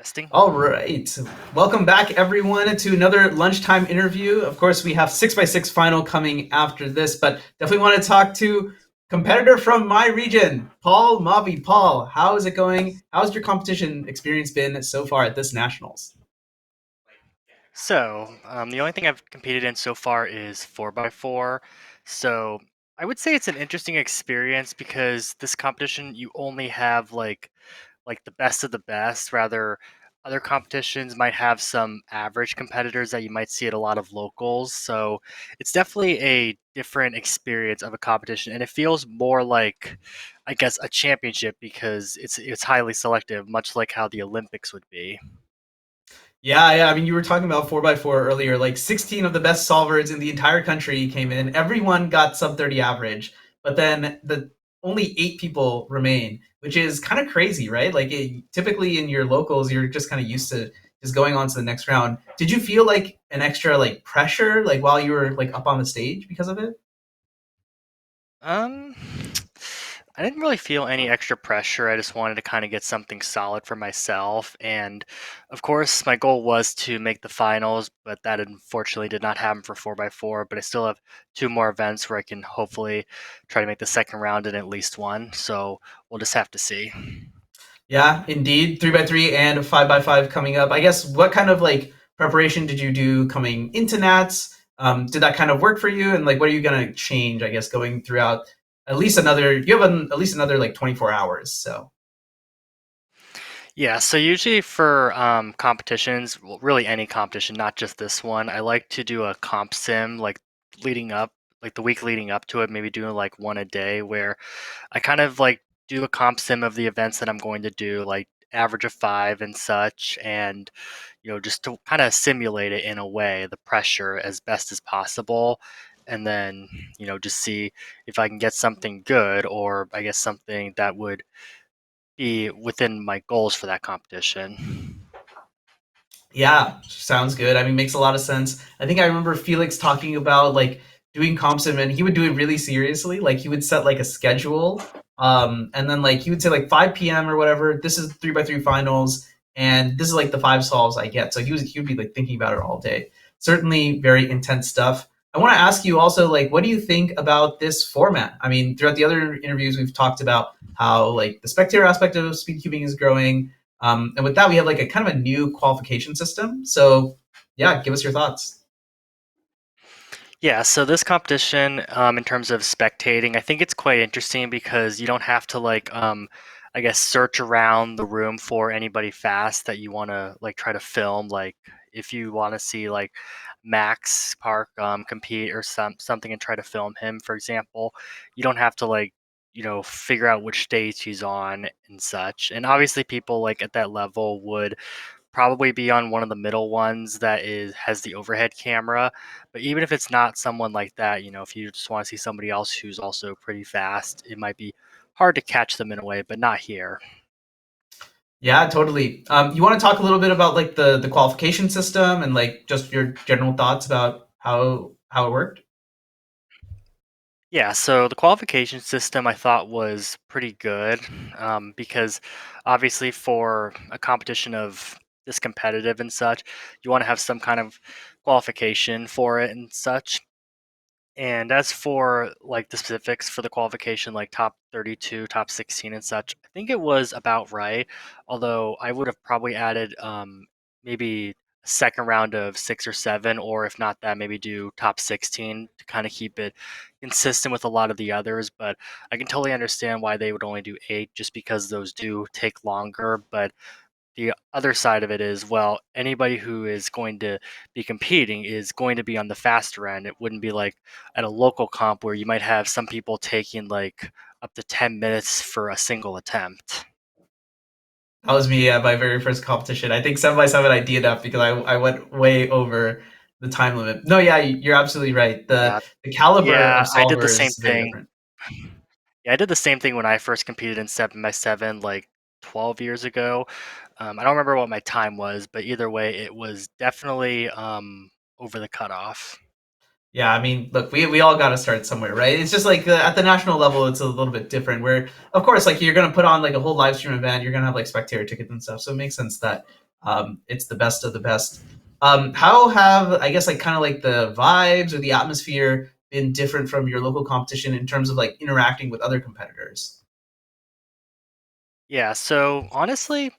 Testing. All right. Welcome back, everyone, to another lunchtime interview. Of course, we have 6x6 final coming after this, but definitely want to talk to competitor from my region, Paul Mavi. Paul, how is it going? How's your competition experience been so far at this Nationals? The only thing I've competed in so far is 4x4. So, I would say it's an interesting experience because this competition you only have like the best of the best. Rather, other competitions might have some average competitors that you might see at a lot of locals. So, it's definitely a different experience of a competition, and it feels more like, I guess, a championship because it's highly selective, much like how the Olympics would be. Yeah. I mean, you were talking about 4x4 earlier. Like 16 of the best solvers in the entire country came in. Everyone got sub 30 average, but then the only 8 people remain, which is kind of crazy, right? Like typically in your locals, you're just kind of used to just going on to the next round. Did you feel like an extra like pressure, like while you were like up on the stage because of it? Um, I didn't really feel any extra pressure. I just wanted to kind of get something solid for myself. And of course, my goal was to make the finals, but that unfortunately did not happen for 4x4. But I still have two more events where I can hopefully try to make the second round in at least one. So we'll just have to see. Yeah, indeed. 3x3 and 5x5 coming up. I guess what kind of like preparation did you do coming into Nats? Did that kind of work for you? And like, what are you gonna change? I guess going throughout at least another. You have at least another like 24 hours. So Yeah, so usually for competitions, well, really any competition, not just this one, I like to do a comp sim like leading up, like the week leading up to it, maybe doing like one a day where I kind of like do a comp sim of the events that I'm going to do, like average of five and such, and just to kind of simulate it in a way, the pressure as best as possible. And then, just see if I can get something good or I guess something that would be within my goals for that competition. yeah, sounds good. I mean, makes a lot of sense. I think I remember Felix talking about like doing comps and he would do it really seriously. Like he would set like a schedule, and then like he would say like 5 p.m. or whatever. This is 3x3 finals, and this is like the 5 solves I get. So he would be like thinking about it all day. Certainly, very intense stuff. I want to ask you also like, what do you think about this format? I mean, throughout the other interviews, we've talked about how like the spectator aspect of speed cubing is growing. And with that, we have like a kind of a new qualification system. So, yeah, give us your thoughts. Yeah, so this competition, in terms of spectating, I think it's quite interesting because you don't have to I guess, search around the room for anybody fast that you want to like try to film. Like, if you want to see like Max Park compete or something and try to film him, for example, you don't have to figure out which stage he's on and such. And obviously, people like at that level would probably be on one of the middle ones that is has the overhead camera. But even if it's not someone like that, if you just want to see somebody else who's also pretty fast, it might be hard to catch them in a way, but not here. Yeah, totally. You want to talk a little bit about like the qualification system and like just your general thoughts about how it worked? Yeah, so the qualification system I thought was pretty good, because obviously for a competition of this competitive and such, you want to have some kind of qualification for it and such. And as for like the specifics for the qualification, like top 32, top 16 and such, I think it was about right. Although I would have probably added maybe a second round of six or seven, or if not that, maybe do top 16 to kind of keep it consistent with a lot of the others. But I can totally understand why they would only do eight, just because those do take longer. But the other side of it is, well, anybody who is going to be competing is going to be on the faster end. It wouldn't be like at a local comp where you might have some people taking like up to 10 minutes for a single attempt. That was me at my very first competition. I think 7x7 I DNF'd because I went way over the time limit. No, yeah, you're absolutely right. Yeah. The caliber of Yeah, I did the solvers same is very thing. different. Yeah, I did the same thing when I first competed in 7x7 like 12 years ago. I don't remember what my time was, but either way, it was definitely over the cutoff. Yeah, I mean, look, we all got to start somewhere, right? It's just like at the national level, it's a little bit different. Where, of course, like you're gonna put on like a whole live stream event, you're gonna have like spectator tickets and stuff, so it makes sense that It's the best of the best. How have I guess like kind of like the vibes or the atmosphere been different from your local competition in terms of like interacting with other competitors? Yeah, so honestly,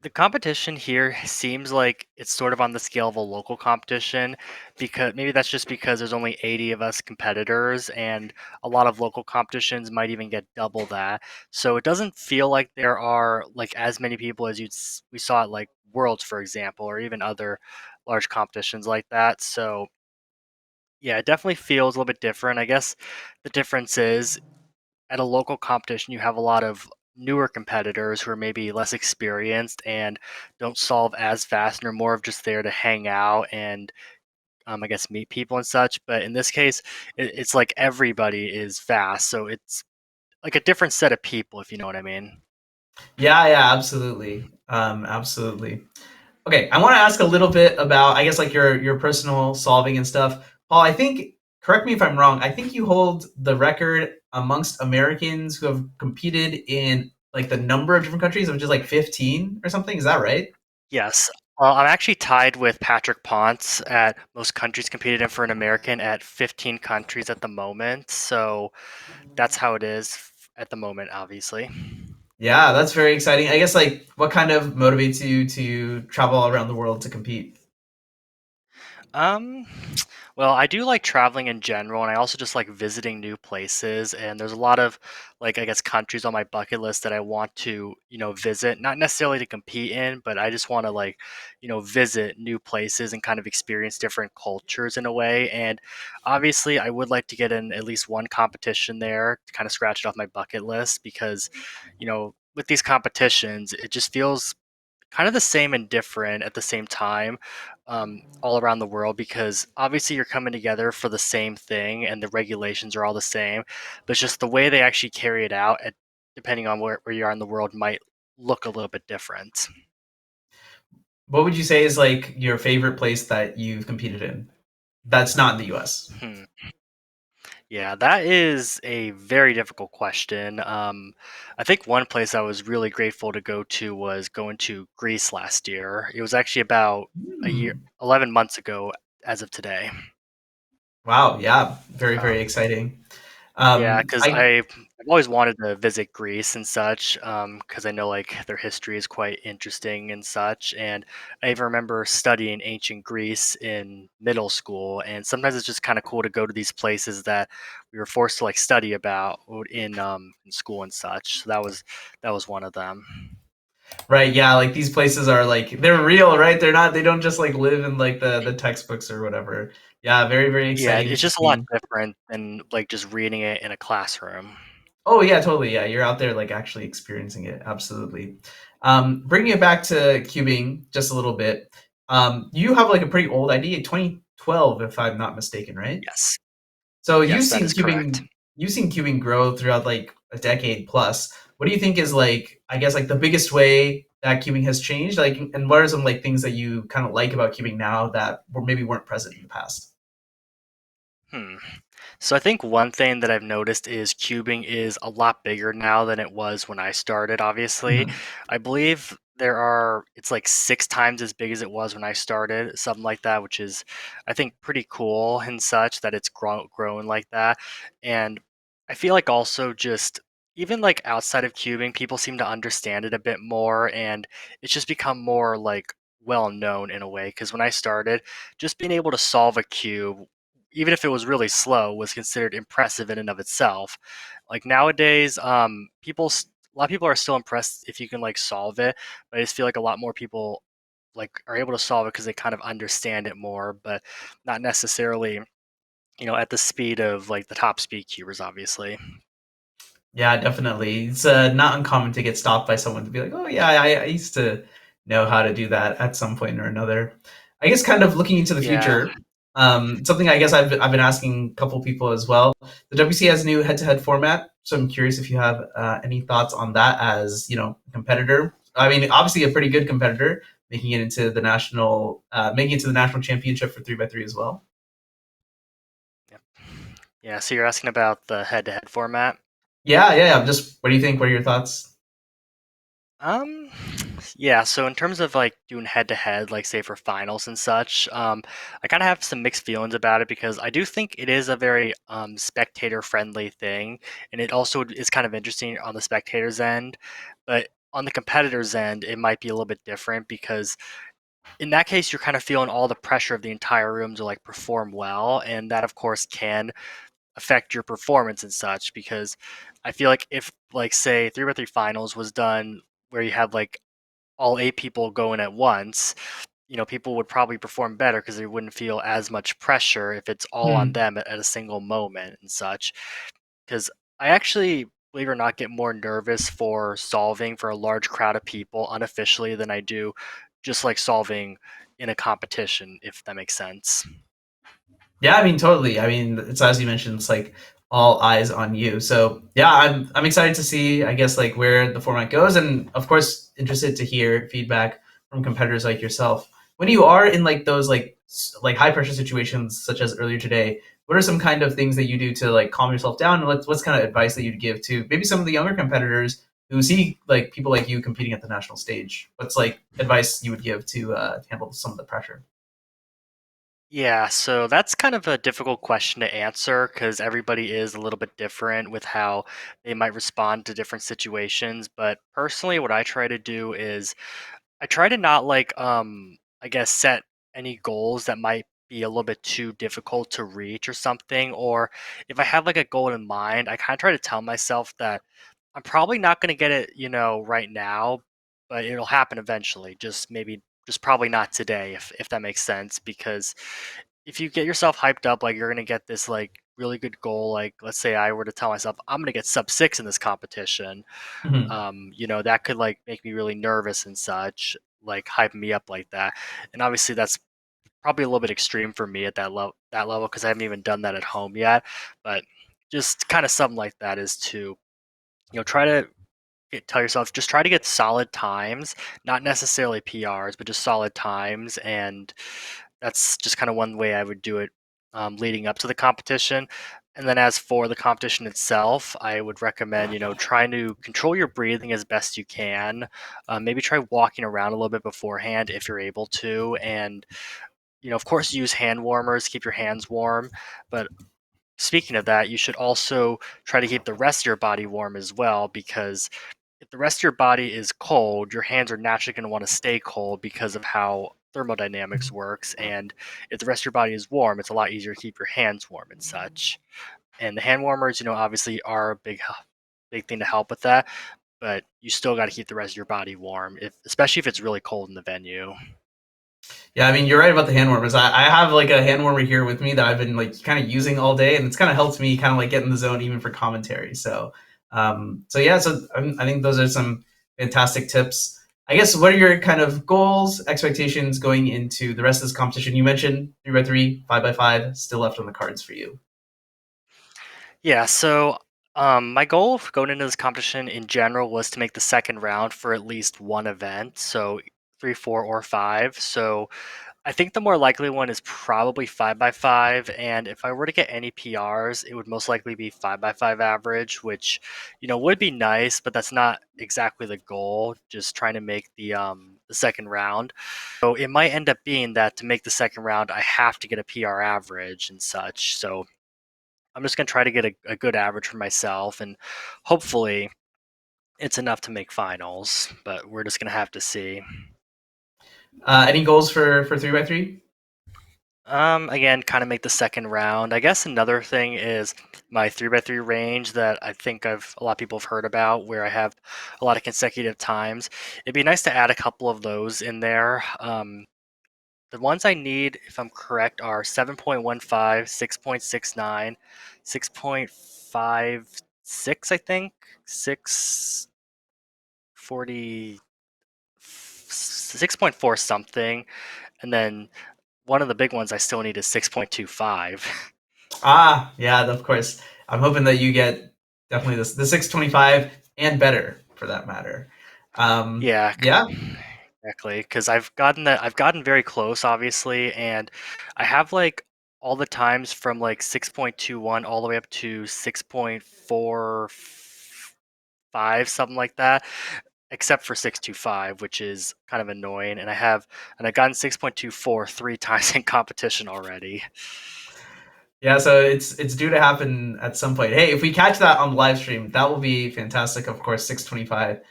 the competition here seems like it's sort of on the scale of a local competition because maybe that's just because there's only 80 of us competitors and a lot of local competitions might even get double that. So it doesn't feel like there are like as many people as we saw at like Worlds for example or even other large competitions like that. So yeah, it definitely feels a little bit different. I guess the difference is at a local competition, you have a lot of newer competitors who are maybe less experienced and don't solve as fast and are more of just there to hang out and I guess meet people and such. But in this case, it's like everybody is fast, so it's like a different set of people, if you know what I mean. Yeah, yeah, absolutely, absolutely. Okay, I want to ask a little bit about, I guess, like your personal solving and stuff. Paul, I think, correct me if I'm wrong. I think you hold the record amongst Americans who have competed in like the number of different countries, which is like 15 or something. Is that right? Yes. I'm actually tied with Patrick Ponce at most countries competed in for an American at 15 countries at the moment. So that's how it is at the moment, obviously. Yeah, that's very exciting. I guess like what kind of motivates you to travel around the world to compete? Um, well, I do like traveling in general, and I also just like visiting new places. And there's a lot of like I guess countries on my bucket list that I want to visit, not necessarily to compete in, but I just want to like visit new places and kind of experience different cultures in a way. And obviously, I would like to get in at least one competition there to kind of scratch it off my bucket list because with these competitions, it just feels kind of the same and different at the same time all around the world because obviously you're coming together for the same thing and the regulations are all the same, but it's just the way they actually carry it out, depending on where you are in the world, might look a little bit different. What would you say is like your favorite place that you've competed in? That's not in the US. Hmm. Yeah, that is a very difficult question. I think one place I was really grateful to go to was going to Greece last year. It was actually about a year, Hmm. 11 months ago as of today. Wow, yeah, very, very Um, exciting. Yeah, because I I've always wanted to visit Greece and such, because I know like their history is quite interesting and such. And I even remember studying ancient Greece in middle school, and sometimes it's just kind of cool to go to these places that we were forced to like study about in school and such. So that was one of them. Right, yeah, like these places are like they're real, right? They don't just like live in like the textbooks or whatever. Yeah, very, very Yeah, exciting it's to just a lot see. different than like just reading it in a classroom. Oh yeah, totally. Yeah, you're out there like actually experiencing it. Absolutely. Bringing it back to cubing just a little bit. You have like a pretty old ID, 2012, if I'm not mistaken, right? Yes, So yes, that is correct. you've seen cubing grow throughout like a decade plus. What do you think is like I guess like the biggest way that cubing has changed? Like, and what are some like things that you kind of like about cubing now that were maybe weren't present in the past? Hmm. So I think one thing that I've noticed is cubing is a lot bigger now than it was when I started, obviously. Mhm. I believe it's like 6 times as big as it was when I started, something like that, which is, I think, pretty cool and such that it's grown like that. And I feel like also just, even like outside of cubing, people seem to understand it a bit more and it's just become more like well known in a way. Because when I started, just being able to solve a cube even if it was really slow, was considered impressive in and of itself. Like nowadays, a lot of people are still impressed if you can like solve it, but I just feel like a lot more people like are able to solve it because they kind of understand it more, but not necessarily at the speed of like the top speed cubers, obviously. Yeah, definitely. It's not uncommon to get stopped by someone to be like, "Oh yeah, I used to know how to do that at some point or another." I guess kind of looking into the Yeah. future, something I guess I've been asking a couple people as well. The WC has a new head-to-head format, so I'm curious if you have any thoughts on that as competitor. I mean, obviously a pretty good competitor, making it to the national championship for 3x3 as well. Yeah. Yeah. So you're asking about the head-to-head format. Yeah, yeah, yeah. Just what do you think? What are your thoughts? Um, Yeah, so in terms of like doing head to head, like say for finals and such, I kind of have some mixed feelings about it because I do think it is a very spectator friendly thing, and it also is kind of interesting on the spectators' end, but on the competitors' end, it might be a little bit different because in that case, you're kind of feeling all the pressure of the entire room to like perform well, and that of course can affect your performance and such because I feel like if like say 3x3 finals was done where you have like all 8 people going at once, people would probably perform better because they wouldn't feel as much pressure if it's all on Hmm. them at a single moment and such. Because I actually, believe it or not, get more nervous for solving for a large crowd of people unofficially than I do just like solving in a competition, if that makes sense. Yeah, I mean, totally. I mean, it's as you mentioned, it's like all eyes on you. So yeah, I'm excited to see, I guess, like where the format goes, and of course, interested to hear feedback from competitors like yourself. When you are in like those like high pressure situations, such as earlier today, what are some kind of things that you do to like calm yourself down? And what's kind of advice that you'd give to maybe some of the younger competitors who see like people like you competing at the national stage? What's like advice you would give to handle some of the pressure? Yeah, so that's kind of a difficult question to answer because everybody is a little bit different with how they might respond to different situations. But personally, what I try to do is I try to not like I guess set any goals that might be a little bit too difficult to reach or something. Or if I have like a goal in mind, I kind of try to tell myself that I'm probably not going to get it, right now, but it'll happen eventually. Just probably not today, if that makes sense. Because if you get yourself hyped up, like you're going to get this like really good goal, like let's say I were to tell myself I'm going to get sub 6 in this competition, Mhm. that could like make me really nervous and such, like hype me up like that. And obviously that's probably a little bit extreme for me at that level because I haven't even done that at home yet. But just kind of something like that is to try to tell yourself just try to get solid times, not necessarily PRs, but just solid times, and that's just kind of one way I would do it leading up to the competition. And then as for the competition itself, I would recommend trying to control your breathing as best you can. Maybe try walking around a little bit beforehand if you're able to, and of course use hand warmers, keep your hands warm. But speaking of that, you should also try to keep the rest of your body warm as well because if the rest of your body is cold, your hands are naturally going to want to stay cold because of how thermodynamics works. And if the rest of your body is warm, it's a lot easier to keep your hands warm and such. And the hand warmers, obviously are a big thing to help with that. But you still got to keep the rest of your body warm, especially if it's really cold in the venue. Yeah, I mean, you're right about the hand warmers. I have like a hand warmer here with me that I've been like kind of using all day, and it's kind of helped me kind of like get in the zone even for commentary. So yeah, I think those are some fantastic tips. I guess what are your kind of goals, expectations going into the rest of this competition? You mentioned 3x3, 5x5, still left on the cards for you. Yeah, so my goal for going into this competition in general was to make the second round for at least one event, so 3, 4, or 5. So I think the more likely one is probably 5x5, and if I were to get any PRs, it would most likely be 5x5 average, which would be nice, but that's not exactly the goal. Just trying to make the second round. So it might end up being that to make the second round, I have to get a PR average and such. So I'm just gonna try to get a good average for myself, and hopefully it's enough to make finals. But we're just gonna have to see. Any goals for 3x3? Again, kind of make the second round. I guess another thing is my 3x3 range that I think a lot of people have heard about, where I have a lot of consecutive times. It'd be nice to add a couple of those in there. The ones I need, if I'm correct, are 7.15, 6.69, 6.56, I think, 640, 6.4 something, and then one of the big ones I still need is 6.25. Ah, yeah, of course. I'm hoping that you get definitely the 625 and better for that matter. Yeah, Yeah. exactly. Because I've gotten very close, obviously, and I have like all the times from like 6.21 all the way up to 6.45, something like that. except for 625, which is kind of annoying. And I've gotten 6.24 three times in competition already. Yeah, so it's due to happen at some point. Hey, if we catch that on the live stream, that will be fantastic. Of course, 625,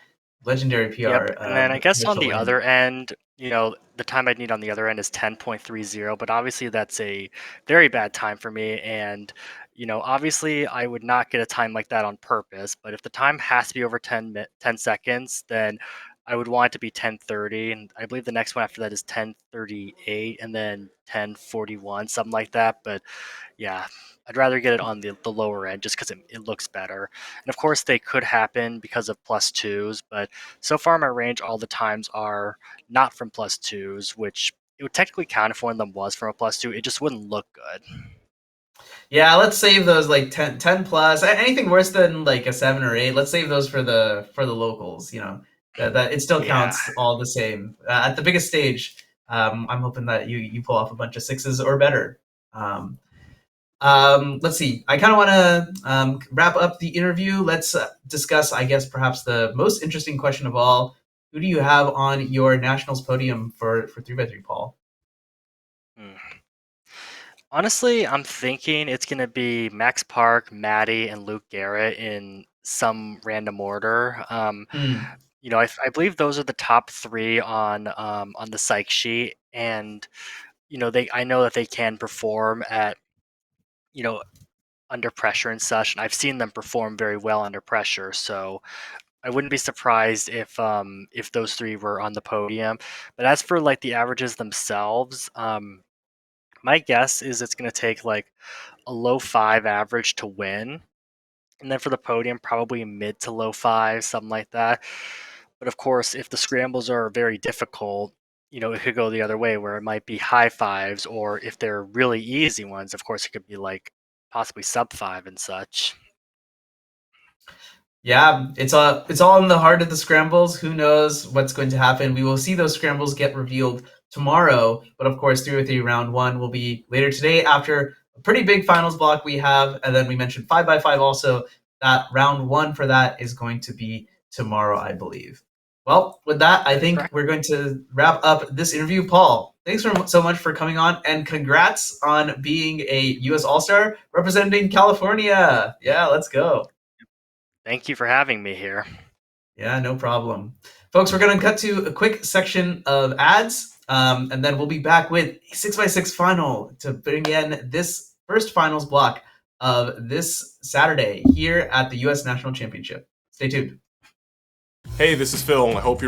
legendary Yep. PR, And then I guess on Mitchell the Lane. other end, the time I'd need on the other end is 10.30, but obviously that's a very bad time for me. And, obviously I would not get a time like that on purpose, but if the time has to be over 10 seconds, then I would want it to be 10:30. And I believe the next one after that is 10:38 and then 10:41, something like that. But yeah, I'd rather get it on the lower end just because it looks better. And of course, they could happen because of plus twos, but so far in my range, all the times are not from plus twos, which it would technically count if one of them was from a plus two. It just wouldn't look good. Yeah, let's save those like 10 plus. Anything worse than like a 7 or 8, let's save those for the locals. That it still Yeah, counts all the same. At the biggest stage, I'm hoping that you pull off a bunch of sixes or better. Um, let's see. I kind of want to wrap up the interview. Let's discuss, I guess, perhaps the most interesting question of all. Who do you have on your nationals podium for 3x3, Paul? hmm. Honestly, I'm thinking it's gonna be Max Park, Maddie, and Luke Garrett in some random order. Hmm. I believe those are the top three on the psych sheet, and they I know that they can perform at you know under pressure and such, and I've seen them perform very well under pressure. So I wouldn't be surprised if those three were on the podium. But as for like the averages themselves, my guess is it's going to take like a low five average to win, and then for the podium, probably mid to low five, something like that. But of course, if the scrambles are very difficult, it could go the other way where it might be high fives, or if they're really easy ones, of course, it could be like possibly sub five and such. Yeah, it's all in the heart of the scrambles. Who knows what's going to happen? We will see those scrambles get revealed tomorrow, but of course, 303 round one will be later today after a pretty big finals block we have, and then we mentioned 5x5 also. That round one for that is going to be tomorrow, I believe. Well, with that, I That is think correct. we're going to wrap up this interview. Paul, thanks so much for coming on, and congrats on being a U.S. All Star representing California. Yeah, let's go. Thank you for having me here. Yeah, no problem. Folks, we're going to cut to a quick section of ads, and then we'll be back with a 6x6 final to bring in this first finals block of this Saturday here at the U.S. National Championship. Stay tuned. Hey, this is Phil, and I hope you're